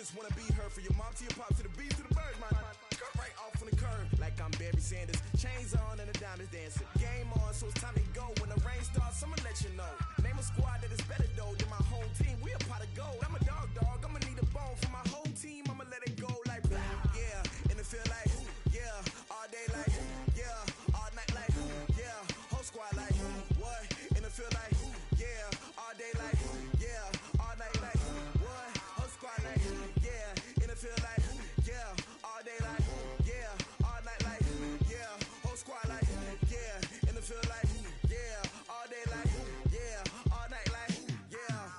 just wanna be her. For your mom to your pop to the beat to the birds, man. Cut right off on the curb like I'm Barry Sanders. Chains on and the diamonds dancing. Game on, so it's time to go. When the rain starts, I'ma let you know. Name a squad that is better though than my home team. We a pot of gold. I'm a dog. I'ma need a bone for my whole team. I'ma let it go like blah. Yeah, and it feel like yeah, all day like yeah, all night like yeah, whole squad like what? And it feel like yeah, all day like yeah, all night like what? Whole squad like yeah, and it feel like yeah, all day like yeah, all night like yeah, whole squad like yeah, and it feel like yeah, all day like yeah, all night like yeah.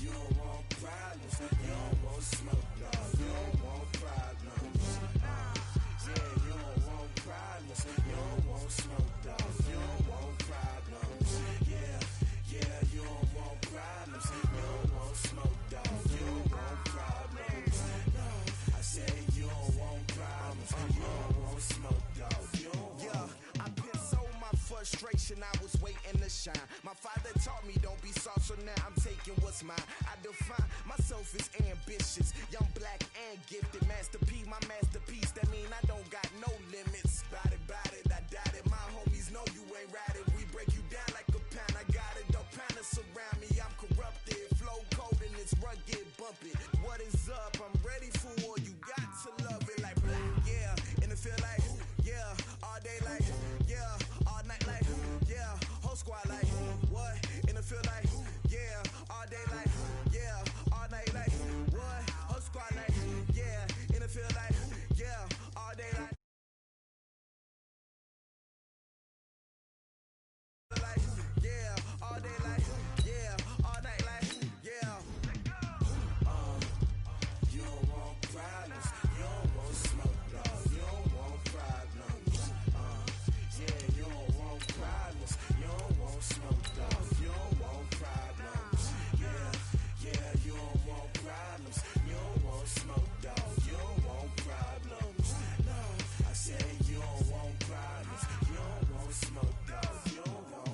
You don't want problems, you don't want smoke, dog. You don't want problems. Yeah, you don't want problems, you don't want smoke, dog. You don't want problems. Yeah, you don't want problems, you don't want smoke, dog. You don't want problems. No, I said you don't want problems, you don't want smoke, dog. You don't want. Yeah, I been so my frustration, I was waiting to shine. My father taught me don't be soft, so now I'm taking what's mine. I define myself as ambitious, young, black, and gifted. Master P, my masterpiece. That mean I don't got no limits. Bout it, I doubt it. My homies know you ain't ride it. We break you down like a pound. I got it, don't panic surround me. I'm corrupted, flow cold and it's rugged, bump it. What is up? I'm ready for war. You got to love it like blah. Yeah, and it feel like yeah, all day like yeah, all night like yeah, whole squad like what? And it feel like yeah, all day like yeah, all night like what? Whole squad like yeah, and it feel like yeah, all day like yeah, all day like yeah, all night like yeah. You don't want problems, you don't want smoke, dog. You don't want problems. Yeah, you don't want problems, you don't want smoke, dog. You don't want problems. Yeah, you don't want problems, you don't want smoke, dog. You don't want problems. No, I said you don't want problems, you don't want smoke, dog. You don't want.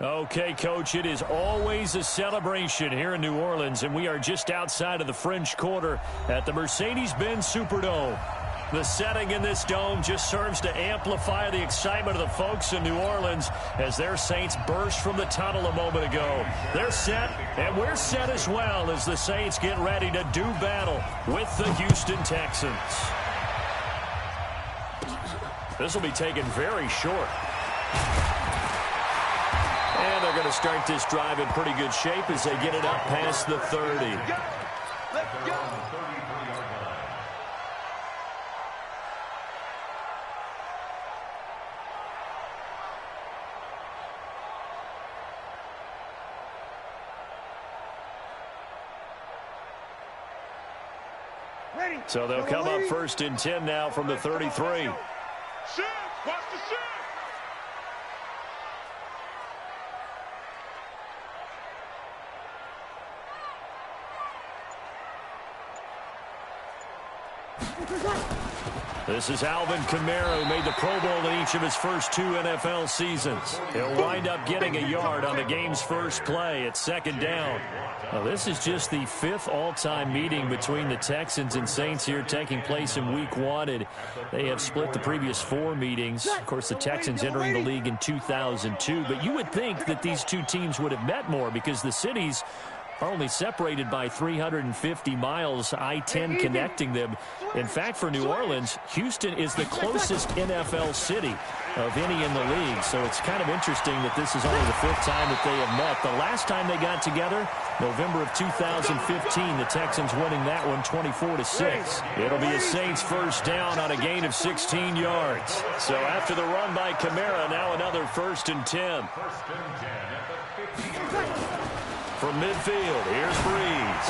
Okay, Coach, it is always a celebration here in New Orleans, and we are just outside of the French Quarter at the Mercedes-Benz Superdome. The setting in this dome just serves to amplify the excitement of the folks in New Orleans as their Saints burst from the tunnel a moment ago. They're set, and we're set as well as the Saints get ready to do battle with the Houston Texans. This will be taken very short. And they're going to start this drive in pretty good shape as they get it up past the 30. Let's go. So they'll come up 1st and 10 now from the 33. Shift! Watch the shift! This is Alvin Kamara, who made the Pro Bowl in each of his first 2 NFL seasons. He'll wind up getting a yard on the game's first play at 2nd down. Now, this is just the 5th all-time meeting between the Texans and Saints here, taking place in Week 1. And they have split the previous 4 meetings. Of course, the Texans entering the league in 2002. But you would think that these two teams would have met more because the cities are only separated by 350 miles, I-10 connecting them. In fact, for New Orleans, Houston is the closest NFL city of any in the league. So it's kind of interesting that this is only the 5th time that they have met. The last time they got together, November of 2015, the Texans winning that one 24-6. It'll be a Saints first down on a gain of 16 yards. So after the run by Kamara, now another 1st and 10. From midfield, here's Breeze.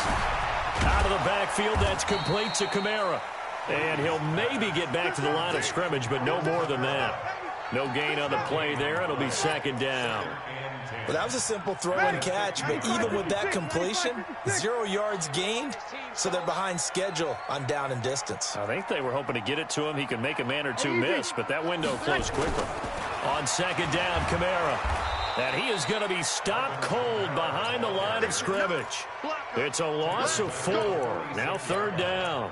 Out of the backfield, that's complete to Kamara. And he'll maybe get back to the line of scrimmage, but no more than that. No gain on the play there. It'll be second down. Well, that was a simple throw and catch, but even with that completion, 0 yards gained, so they're behind schedule on down and distance. I think they were hoping to get it to him. He could make a man or two miss, but that window closed quickly. On second down, Kamara. And he is going to be stopped cold behind the line of scrimmage. It's a loss of 4. Now third down.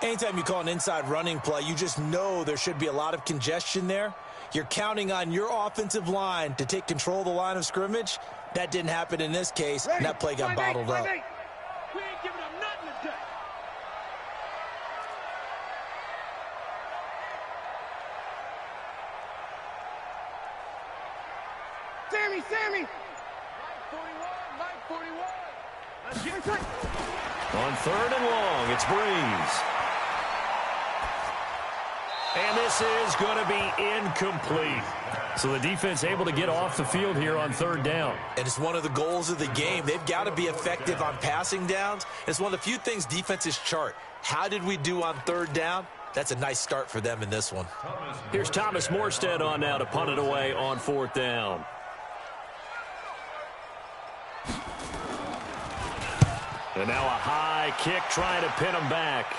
Anytime you call an inside running play, you just know there should be a lot of congestion there. You're counting on your offensive line to take control of the line of scrimmage. That didn't happen in this case, and that play got bottled up. We ain't giving them nothing today. Sammy! Line 41. On third and long, it's Breeze. And this is going to be incomplete. So the defense able to get off the field here on third down. And it's one of the goals of the game. They've got to be effective on passing downs. It's one of the few things defenses chart. How did we do on third down? That's a nice start for them in this one. Here's Thomas Morstead on now to punt it away on fourth down. And now a high kick trying to pin him back.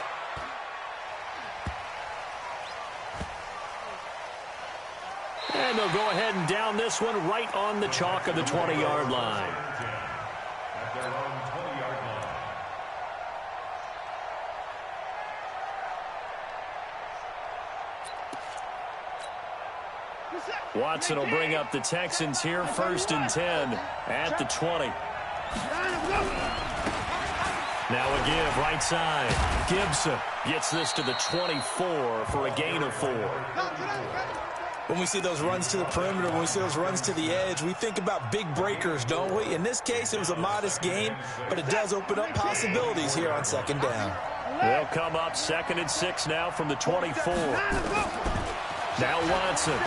And they'll go ahead and down this one right on the chalk of the 20-yard line. Watson will bring up the Texans here, 1st and 10 at the 20. Now a give, right side. Gibson gets this to the 24 for a gain of 4. When we see those runs to the perimeter, when we see those runs to the edge, we think about big breakers, don't we? In this case, it was a modest gain, but it does open up possibilities here on second down. They'll come up 2nd and 6 now from the 24. Now Watson.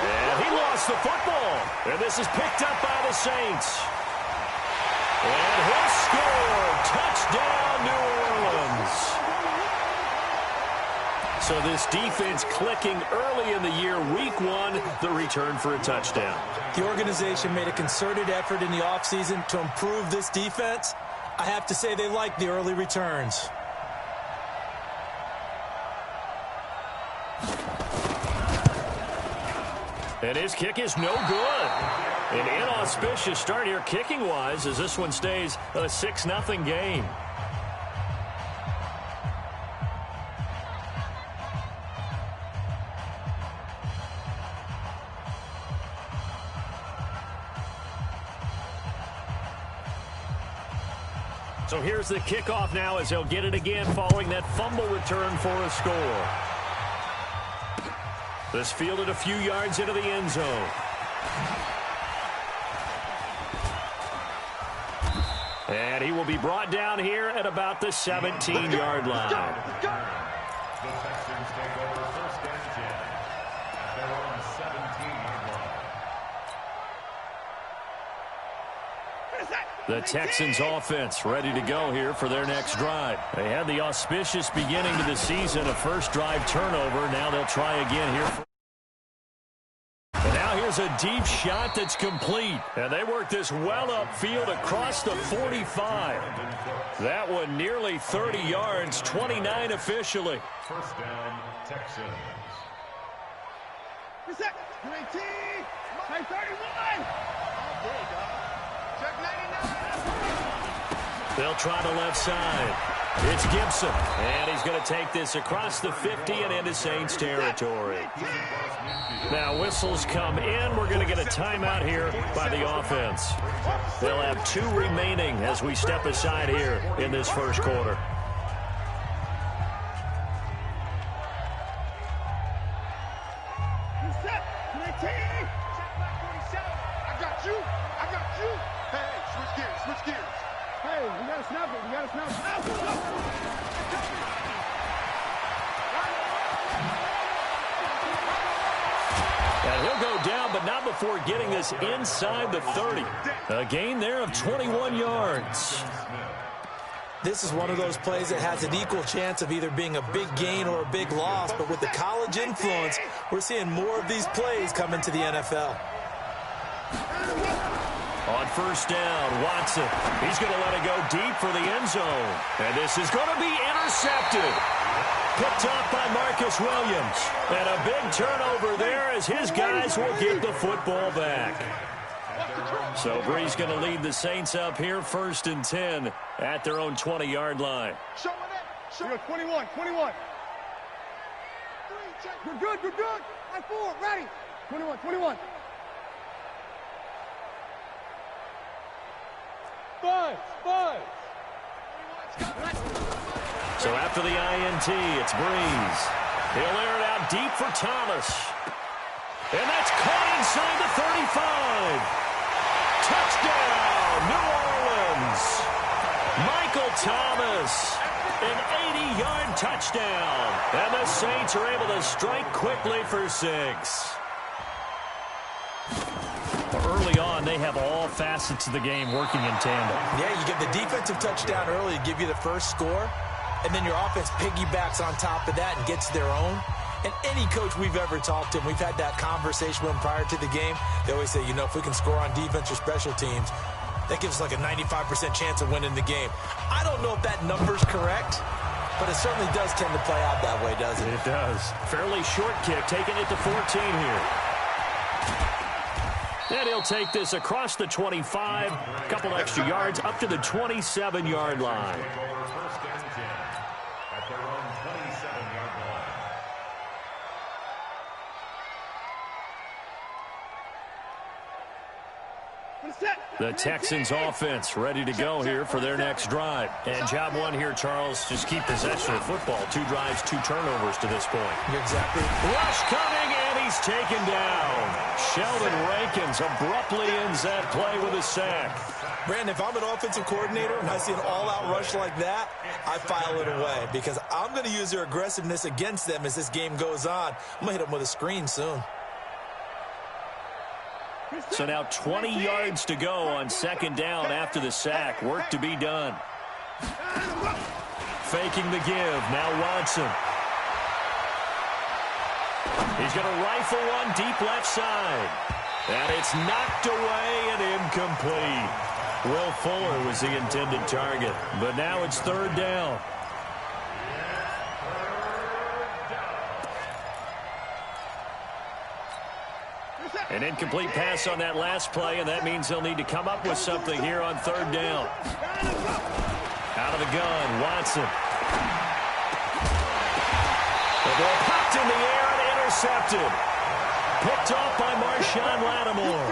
And he lost the football. And this is picked up by the Saints. And he'll score. Touchdown, New Orleans. So this defense clicking early in the year, week 1, the return for a touchdown. The organization made a concerted effort in the offseason to improve this defense. I have to say they like the early returns. And his kick is no good. An inauspicious start here kicking-wise as this one stays a 6-0 game. So here's the kickoff now as they'll get it again following that fumble return for a score. This fielded a few yards into the end zone. And he will be brought down here at about the 17-yard line. The Texans take over 1st and 10. They're on the 17-yard line. The Texans offense ready to go here for their next drive. They had the auspicious beginning to the season, a first drive turnover. Now they'll try again here. And now here's a deep shot that's complete. And they work this well upfield across the 45. That one nearly 30 yards, 29 officially. 1st down, Texans. Check 31. Check 99. They'll try the left side. It's Gibson. And he's going to take this across the 50 and into Saints territory. Now whistles come in. We're going to get a timeout here by the offense. They'll have 2 remaining as we step aside here in this first quarter. And he'll go down, but not before getting this inside the 30. A gain there of 21 yards. This is one of those plays that has an equal chance of either being a big gain or a big loss, but with the college influence, we're seeing more of these plays come into the NFL. On first down, Watson. He's going to let it go deep for the end zone. And this is going to be intercepted. Picked off by Marcus Williams. And a big turnover there as his guys will get the football back. So Bree's going to lead the Saints up here, 1st and 10 at their own 20-yard line. You're 21. You're good. High forward, ready. 21. 5. So after the INT, it's Breeze. He'll air it out deep for Thomas. And that's caught inside the 35. Touchdown, New Orleans. Michael Thomas, an 80-yard touchdown. And the Saints are able to strike quickly for 6. Early on, they have all facets of the game working in tandem. Yeah, you get the defensive touchdown early to give you the first score, and then your offense piggybacks on top of that and gets their own. And any coach we've ever talked to, and we've had that conversation with them prior to the game, they always say, if we can score on defense or special teams, that gives us like a 95% chance of winning the game. I don't know if that number's correct, but it certainly does tend to play out that way, doesn't it? It does. Fairly short kick, taking it to 14 here. And he'll take this across the 25, a couple extra yards, up to the 27-yard line. The Texans offense ready to go here for their next drive. And job one here, Charles, just keep possession of football. 2 drives, 2 turnovers to this point. Exactly. Rush coming, and he's taken down. Sheldon Rankins abruptly ends that play with a sack. Brandon, if I'm an offensive coordinator and I see an all-out rush like that, I file it away because I'm going to use their aggressiveness against them as this game goes on. I'm going to hit them with a screen soon. So now 20 yards to go on 2nd down after the sack. Work to be done. Faking the give. Now Watson. He's going to rifle one deep left side. And it's knocked away and incomplete. Will Fuller was the intended target. But now it's 3rd down. An incomplete pass on that last play, and that means they'll need to come up with something here on 3rd down. Out of the gun, Watson. The ball popped in the air and intercepted. Picked off by Marshawn Lattimore.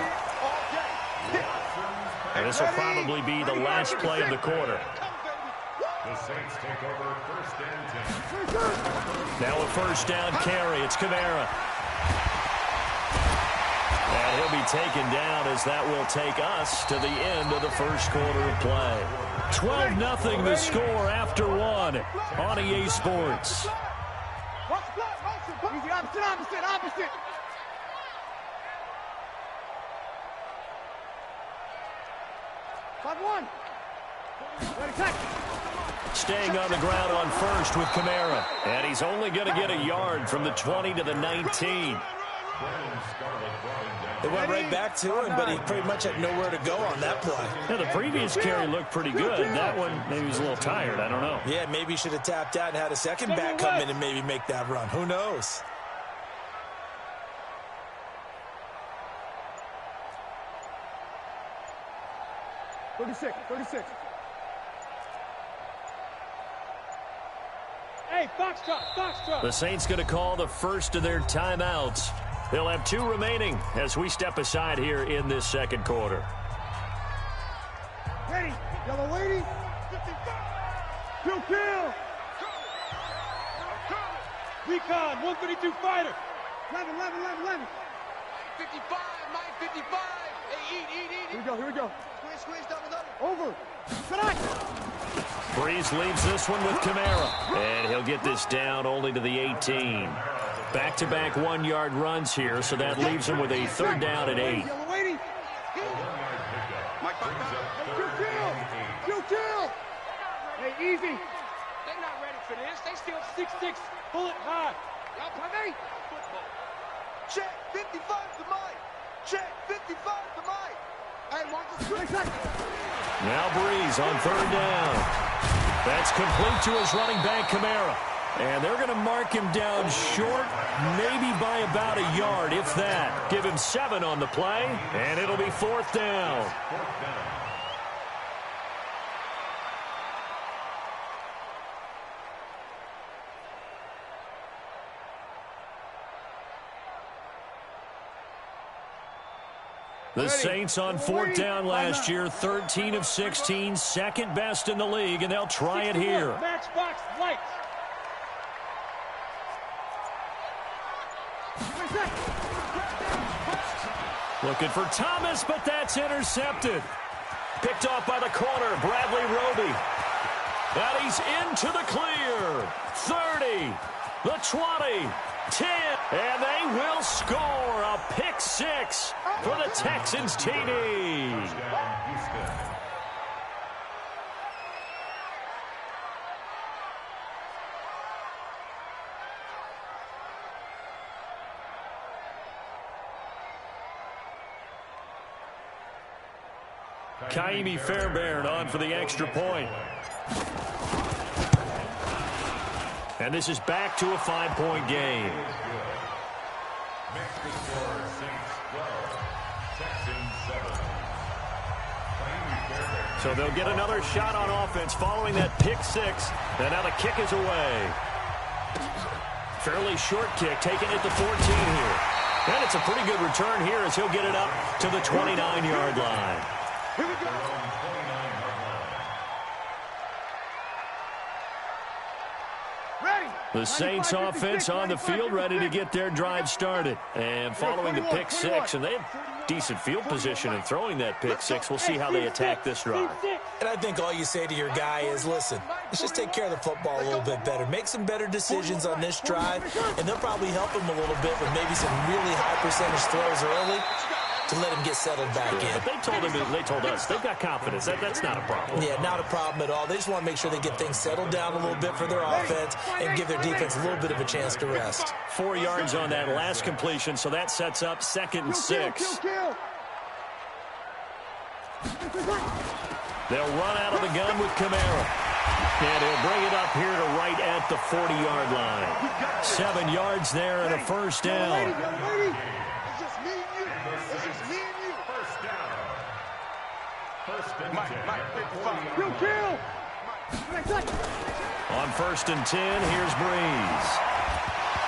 And this will probably be the last play of the quarter. The Saints take over 1st and 10. Now a 1st down carry. It's Kamara. And he'll be taken down as that will take us to the end of the 1st quarter of play. 12-0 the score after 1 on EA Sports. Opposite. Staying on the ground on 1st with Kamara. And he's only going to get a yard from the 20 to the 19. They went right back to him, but he pretty much had nowhere to go on that play. Yeah, the previous carry looked pretty good. That one, maybe he was a little tired. I don't know. Yeah, maybe he should have tapped out and had a second back come in and maybe make that run. Who knows? $36. Hey, Foxtrot. The Saints going to call the first of their timeouts. They'll have 2 remaining as we step aside here in this 2nd quarter. Ready, yellow lady. Kill. Recon, 132 fighter. 11. 55, 955. Hey, eat. Here we go. Squeeze, double. Over. Connect. Breeze leaves this one with Kamara. And he'll get this down only to the 18. Back-to-back 1-yard runs here, so that leaves him with a 3rd down at 8. Kill. Hey, easy. They're not ready for this. They still 6'6", bullet high. Y'all play me? Football. Check 55 to Mike. Check 55 to Mike. Hey, Marcus. Now Breeze on third down. That's complete to his running back, Kamara. And they're going to mark him down short, maybe by about a yard, if that. Give him 7 on the play, and it'll be fourth down. The Saints on fourth down last year, 13 of 16, second best in the league, and they'll try it here. Matchbox lights. Looking for Thomas, but that's intercepted. Picked off by the corner, Bradley Roby. And he's into the clear. 30, the 20, 10, and they will score a pick 6 for the Texans TD. Kaimi Fairbairn on for the extra point. And this is back to a 5-point game. So they'll get another shot on offense following that pick 6. And now the kick is away. Fairly short kick taken at the 14 here. And it's a pretty good return here as he'll get it up to the 29-yard line. Here we go. The Saints offense on the field ready to get their drive started. And following the pick 6, and they have decent field position in throwing that pick 6. We'll see how they attack this drive. And I think all you say to your guy is, listen, let's just take care of the football a little bit better. Make some better decisions on this drive, and they'll probably help him a little bit with maybe some really high percentage throws early to let him get settled back in. But they told us they've got confidence. That's not a problem. Yeah, not a problem at all. They just want to make sure they get things settled down a little bit for their offense and give their defense a little bit of a chance to rest. 4 yards on that last completion, so that sets up 2nd and 6. They'll run out of the gun with Kamara. And he'll bring it up here to right at the 40-yard line. 7 yards there and a first down. On 1st and 10, here's Breeze.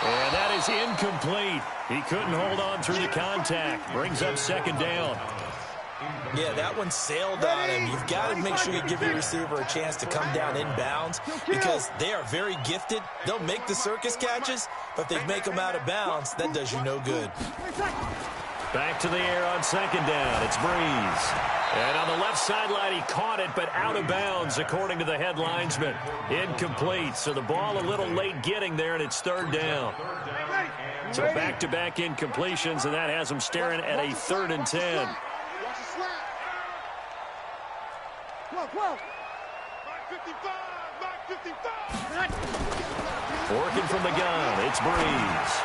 And that is incomplete. He couldn't hold on through the contact. Brings up 2nd down. Yeah, that one sailed on him. You've got to make sure you give your receiver a chance to come down inbounds because they are very gifted. They'll make the circus catches, but if they make them out of bounds, that does you no good. Back to the air on 2nd down. It's Breeze. And on the left sideline, he caught it, but out of bounds, according to the head linesman. Incomplete, so the ball a little late getting there, and it's 3rd down. So back-to-back incompletions, and that has them staring at a 3rd and 10. Working from the gun, it's Breeze.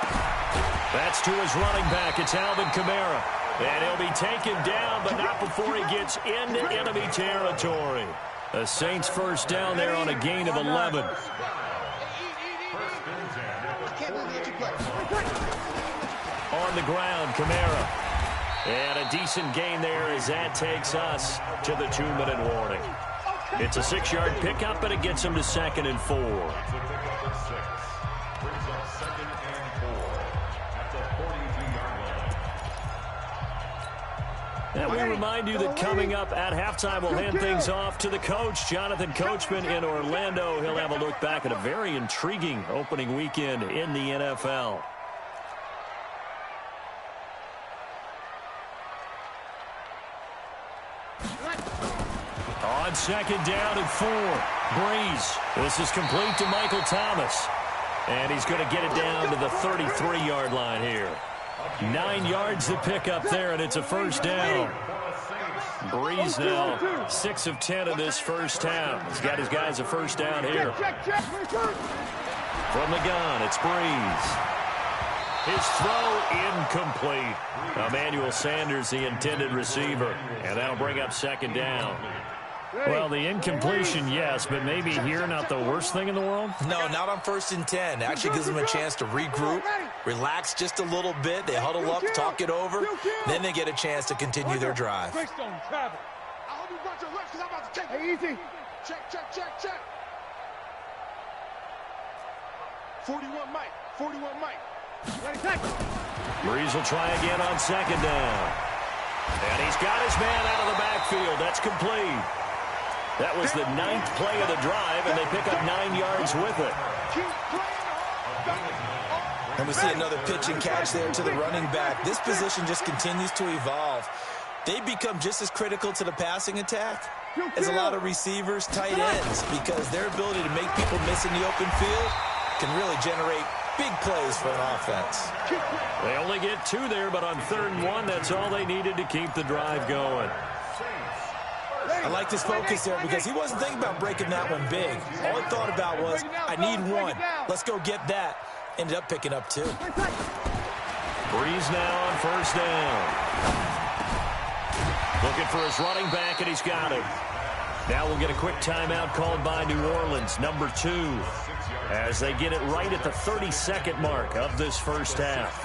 That's to his running back. It's Alvin Kamara. And he'll be taken down, but not before he gets into enemy territory. The Saints first down there on a gain of 11. On the ground, Kamara. And a decent gain there as that takes us to the 2-minute warning. It's a 6-yard pickup, but it gets him to 2nd and 4. And we remind you that coming up at halftime, we'll hand things off to the coach, Jonathan Coachman in Orlando. He'll have a look back at a very intriguing opening weekend in the NFL. On 2nd down and 4, Breeze. This is complete to Michael Thomas. And he's going to get it down to the 33-yard line here. 9 yards to pick up there, and it's a first down. Breeze now 6 of 10 in this first half. He's got his guys a first down here. From the gun, it's Breeze. His throw incomplete. Emmanuel Sanders, the intended receiver. And that'll bring up second down. Well, the incompletion, yes, but maybe here not the worst thing in the world? No, not on 1st and 10. Actually gives them a chance to regroup, relax just a little bit. They huddle up, talk it over. Then they get a chance to continue their drive. I hope you watch your left because I'm about to take it. Hey, easy. Check. 41 Mike. 41 Mike. Ready, set. Breeze will try again on second down. And he's got his man out of the backfield. That's complete. That was the 9th play of the drive, and they pick up 9 yards with it. And we see another pitch and catch there to the running back. This position just continues to evolve. They become just as critical to the passing attack as a lot of receivers, tight ends, because their ability to make people miss in the open field can really generate big plays for an offense. They only get 2 there, but on 3rd and 1, that's all they needed to keep the drive going. I like this focus there because he wasn't thinking about breaking that one big. All he thought about was, I need 1. Let's go get that. Ended up picking up 2. Breeze now on 1st down. Looking for his running back, and he's got him. Now we'll get a quick timeout called by New Orleans, number 2, as they get it right at the 32nd mark of this first half.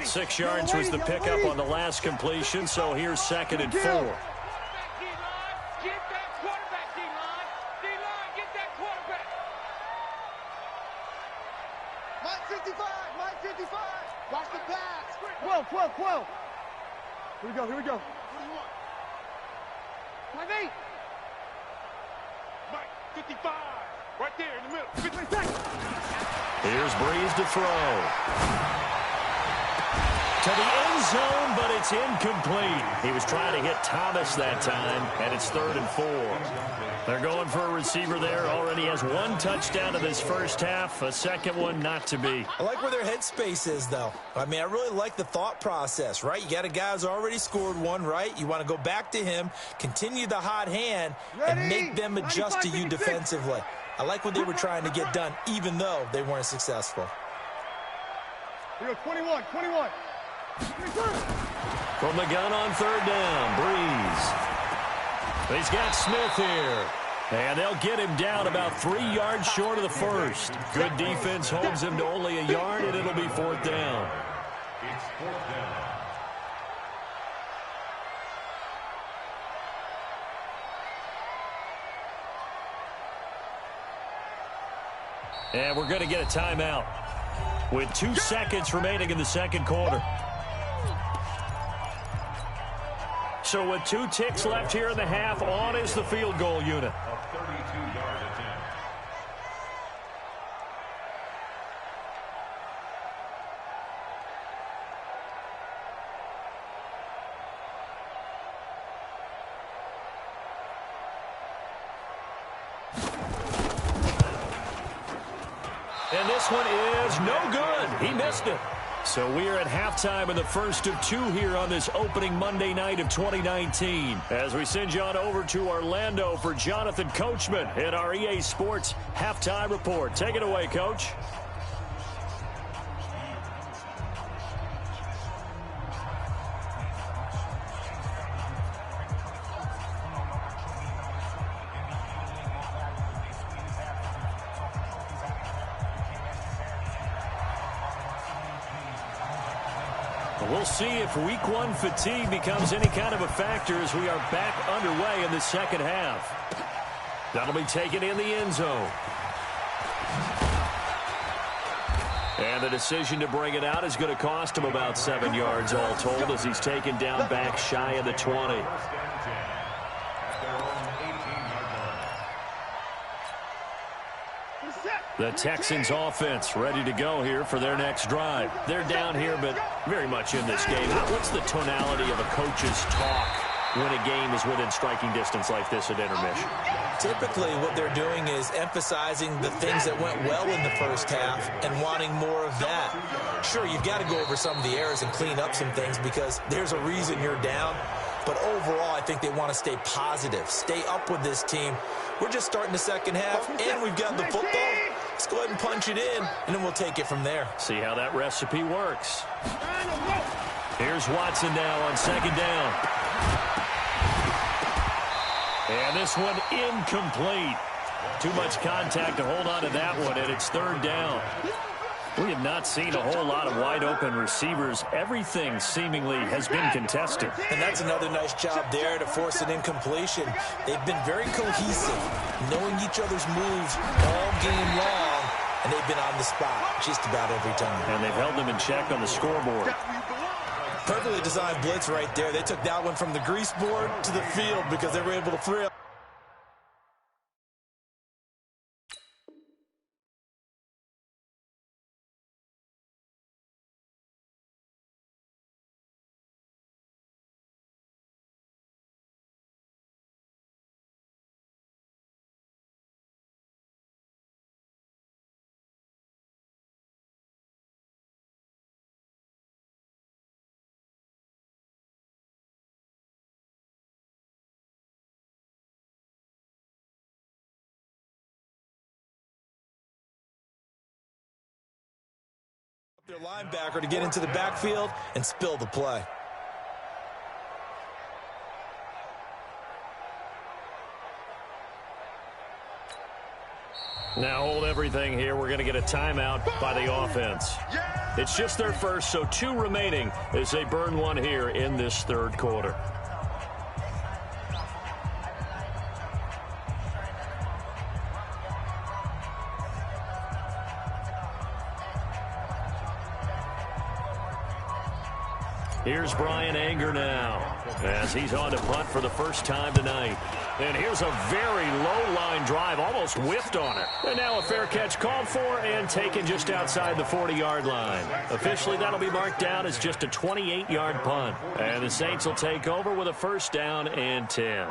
6 yards was the pickup on the last completion, so here's 2nd and 4. Get that quarterback, D-line. D-line, get that quarterback. Mike 55. Watch the pass. 12. Here we go. What do you want? My mate. Mike 55. Right there in the middle. 50. Here's Breeze to throw. To the end zone, but it's incomplete. He was trying to hit Thomas that time, and it's 3rd and 4. They're going for a receiver there. Already has 1 touchdown in this first half, a second one not to be. I like where their headspace is, though. I mean, I really like the thought process, right? You got a guy who's already scored 1, right? You want to go back to him, continue the hot hand, and make them adjust to you defensively. I like what they were trying to get done, even though they weren't successful. Here we go, 21. From the gun on 3rd down, Breeze. He's got Smith here. And they'll get him down about 3 yards short of the first. Good defense holds him to only a yard, and it'll be 4th down. It's 4th down. And we're going to get a timeout with 2 seconds remaining in the second quarter. So with 2 ticks left here in the half, on is the field goal unit. A 32-yard attempt. And this one is no good. He missed it. So we are at halftime in the first of 2 here on this opening Monday night of 2019. As we send you on over to Orlando for Jonathan Coachman in our EA Sports halftime report. Take it away, Coach. We'll see if week 1 fatigue becomes any kind of a factor as we are back underway in the second half. That'll be taken in the end zone. And the decision to bring it out is going to cost him about 7 yards all told as he's taken down back shy of the 20. The Texans offense ready to go here for their next drive. They're down here, but very much in this game. What's the tonality of a coach's talk when a game is within striking distance like this at intermission? Typically, what they're doing is emphasizing the things that went well in the first half and wanting more of that. Sure, you've got to go over some of the errors and clean up some things because there's a reason you're down. But overall, I think they want to stay positive, stay up with this team. We're just starting the second half, and we've got the football. Let's go ahead and punch it in, and then we'll take it from there. See how that recipe works. Here's Watson now on second down. And this one incomplete. Too much contact to hold on to that one, and it's third down. We have not seen a whole lot of wide-open receivers. Everything seemingly has been contested. And that's another nice job there to force an incompletion. They've been very cohesive, knowing each other's moves all game long, and they've been on the spot just about every time. And they've held them in check on the scoreboard. Perfectly designed blitz right there. They took that one from the grease board to the field because they were able to free up. Their linebacker to get into the backfield and spill the play. Now hold everything here. We're going to get a timeout by the offense. It's just their first, so 2 remaining as they burn one here in this third quarter. Here's Brian Anger now as he's on to punt for the first time tonight. And here's a very low-line drive, almost whiffed on it. And now a fair catch called for and taken just outside the 40-yard line. Officially, that'll be marked down as just a 28-yard punt. And the Saints will take over with a first down and 10.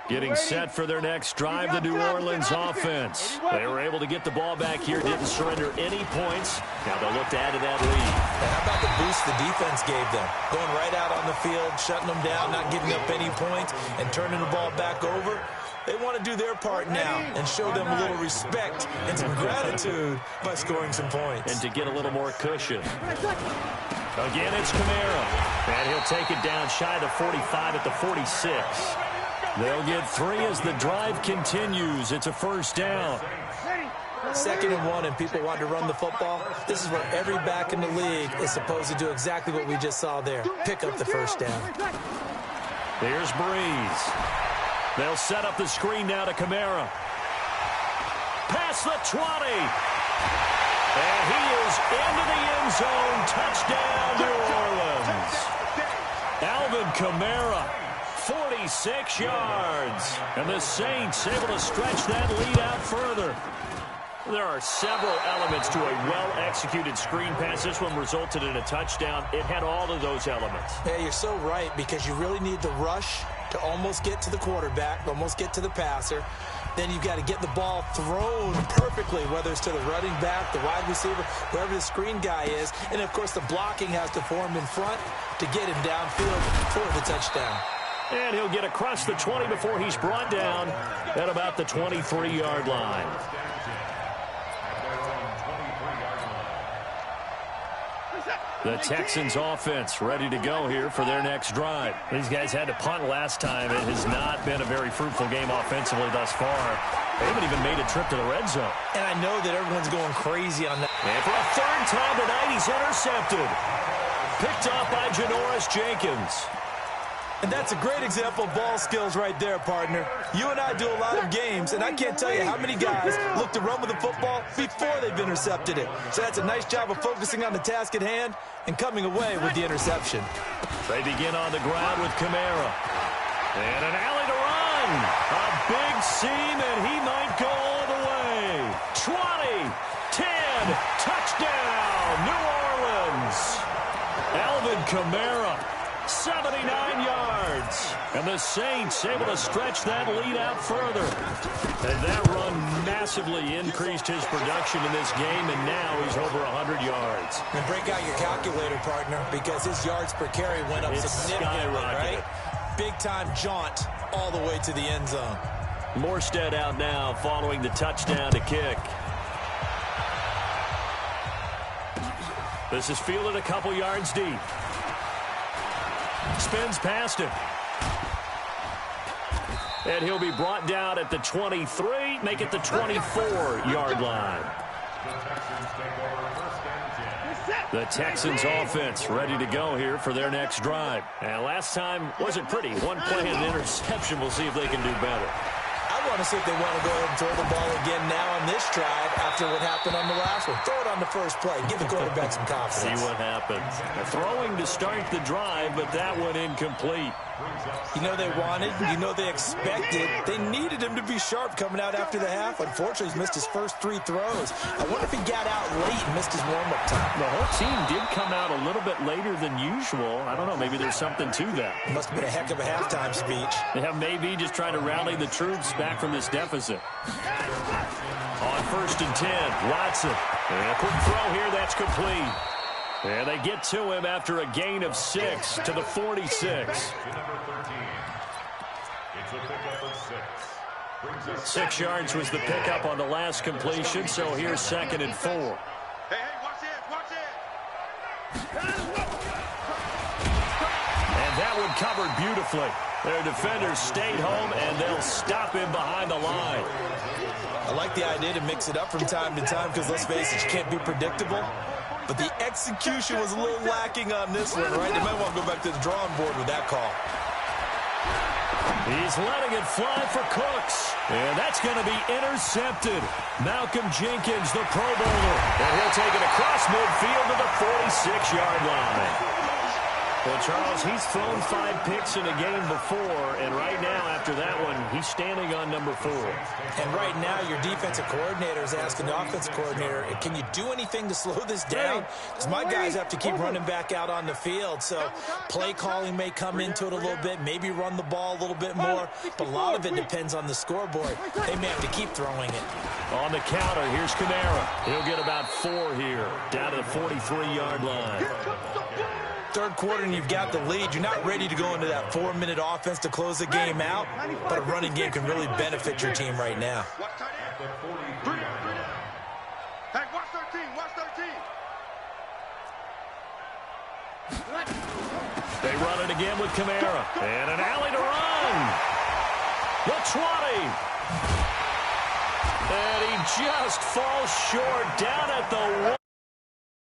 Getting set for their next drive, the New Orleans offense. They were able to get the ball back here, didn't surrender any points. Now they'll look to add to that lead. And how about the boost the defense gave them? Going right out on the field, shutting them down, not giving up any points, and turning the ball back over. They want to do their part now and show them a little respect and some gratitude by scoring some points. And to get a little more cushion. Again, it's Kamara. And he'll take it down shy of the 45 at the 46. They'll get 3 as the drive continues. It's a first down. 2nd and 1, and people want to run the football. This is where every back in the league is supposed to do exactly what we just saw there. Pick up the first down. Here's Breeze. They'll set up the screen now to Kamara. Past the 20. And he is into the end zone. Touchdown, New Orleans. Alvin Kamara. 46 yards. And the Saints able to stretch that lead out further. There are several elements to a well-executed screen pass. This one resulted in a touchdown. It had all of those elements. Yeah, you're so right, because you really need the rush to almost get to the quarterback, almost get to the passer. Then you've got to get the ball thrown perfectly, whether it's to the running back, the wide receiver, whoever the screen guy is. And, of course, the blocking has to form in front to get him downfield for the touchdown. And he'll get across the 20 before he's brought down at about the 23-yard line. The Texans offense ready to go here for their next drive. These guys had to punt last time. It has not been a very fruitful game offensively thus far. They haven't even made a trip to the red zone. And I know that everyone's going crazy on that. And for a 3rd time tonight, he's intercepted. Picked off by Janoris Jenkins. And that's a great example of ball skills right there, partner. You and I do a lot of games, and I can't tell you how many guys look to run with the football before they've intercepted it. So that's a nice job of focusing on the task at hand and coming away with the interception. They begin on the ground with Kamara. And an alley to run. A big seam, and he might go all the way. 20, 10, touchdown, New Orleans. Alvin Kamara. 79 yards. yards. And the Saints able to stretch that lead out further. And that run massively increased his production in this game, and now he's over 100 yards. And break out your calculator, partner, because his yards per carry went up significantly, right? Big-time jaunt all the way to the end zone. Morstead out now following the touchdown to kick. This is fielded a couple yards deep. Spins past him. And he'll be brought down at the 23, make it the 24-yard line. The Texans offense ready to go here for their next drive. And last time wasn't pretty. One play and an interception. We'll see if they can do better. I want to see if they want to go ahead and throw the ball again now on this drive after what happened on the last one. Throw it on the first play. Give the quarterback some confidence. See what happens. Throwing to start the drive, but that one incomplete. You know they wanted, you know they expected. They needed him to be sharp coming out after the half. Unfortunately, he's missed his first 3 throws. I wonder if he got out late and missed his warm-up time. The whole team did come out a little bit later than usual. I don't know, maybe there's something to that. Must have been a heck of a halftime speech. Yeah, maybe just trying to rally the troops back from this deficit. On 1st and 10, Watson. And a quick throw here, that's complete. And they get to him after a gain of 6 to the 46. 6 yards was the pickup on the last completion, so here's 2nd and 4. Hey, watch it, watch it. And that one covered beautifully. Their defenders stayed home, and they'll stop him behind the line. I like the idea to mix it up from time to time because, let's face it, you can't be predictable. But the execution was a little lacking on this one, right? They might want to go back to the drawing board with that call. He's letting it fly for Cooks. And that's going to be intercepted. Malcolm Jenkins, the Pro Bowler. And he'll take it across midfield to the 46-yard line. Well, Charles, he's thrown 5 picks in a game before, and right now, after that one, he's standing on number 4. And right now, your defensive coordinator is asking the offensive coordinator, can you do anything to slow this down? Because my guys have to keep running back out on the field, so play calling may come into it a little bit, maybe run the ball a little bit more, but a lot of it depends on the scoreboard. They may have to keep throwing it. On the counter, here's Kamara. He'll get about 4 here, down to the 43-yard line. Third quarter and you've got the lead. You're not ready to go into that 4-minute offense to close the game out, but a running game can really benefit your team right now. Watch tight end. 3 down, 3 down. Hey, watch 13, watch 13. They run it again with Kamara. And an alley to run. The 20. And he just falls short down at the